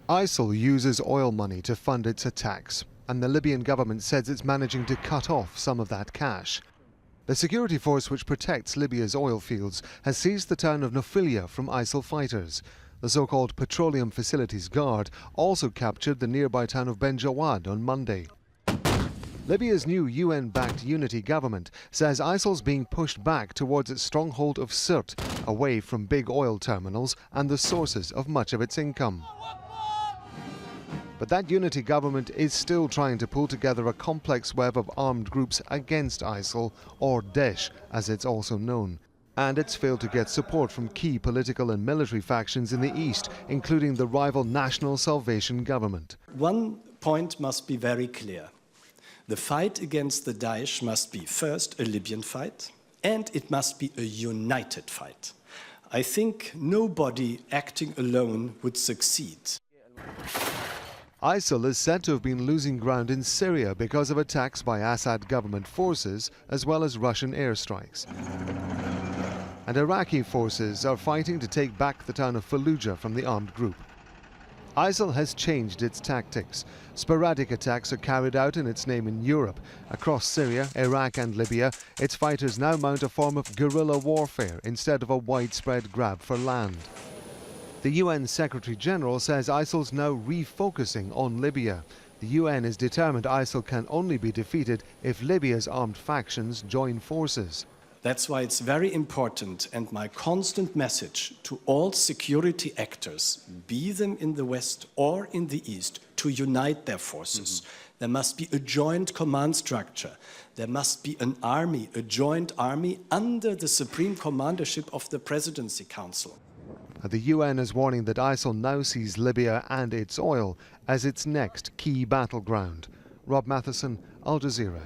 ISIL uses oil money to fund its attacks, and the Libyan government says it's managing to cut off some of that cash. The security force which protects Libya's oil fields has seized the town of Nafiliya from ISIL fighters. The so-called Petroleum Facilities Guard also captured the nearby town of Ben Jawad on Monday. Libya's new UN-backed unity government says ISIL's being pushed back towards its stronghold of Sirte, away from big oil terminals and the sources of much of its income. But that unity government is still trying to pull together a complex web of armed groups against ISIL, or Daesh as it's also known. And it's failed to get support from key political and military factions in the east, including the rival National Salvation Government. One point must be very clear. The fight against the Daesh must be first a Libyan fight, and it must be a united fight. I think nobody acting alone would succeed. ISIL is said to have been losing ground in Syria because of attacks by Assad government forces as well as Russian airstrikes. And Iraqi forces are fighting to take back the town of Fallujah from the armed group. ISIL has changed its tactics. Sporadic attacks are carried out in its name in Europe. Across Syria, Iraq and Libya, its fighters now mount a form of guerrilla warfare instead of a widespread grab for land. The UN Secretary-General says ISIL's now refocusing on Libya. The UN is determined ISIL can only be defeated if Libya's armed factions join forces. That's why it's very important, and my constant message to all security actors, be them in the West or in the East, to unite their forces. There must be a joint command structure. There must be an army, a joint army under the supreme commandership of the Presidency Council. The UN is warning that ISIL now sees Libya and its oil as its next key battleground. Rob Matheson, Al Jazeera.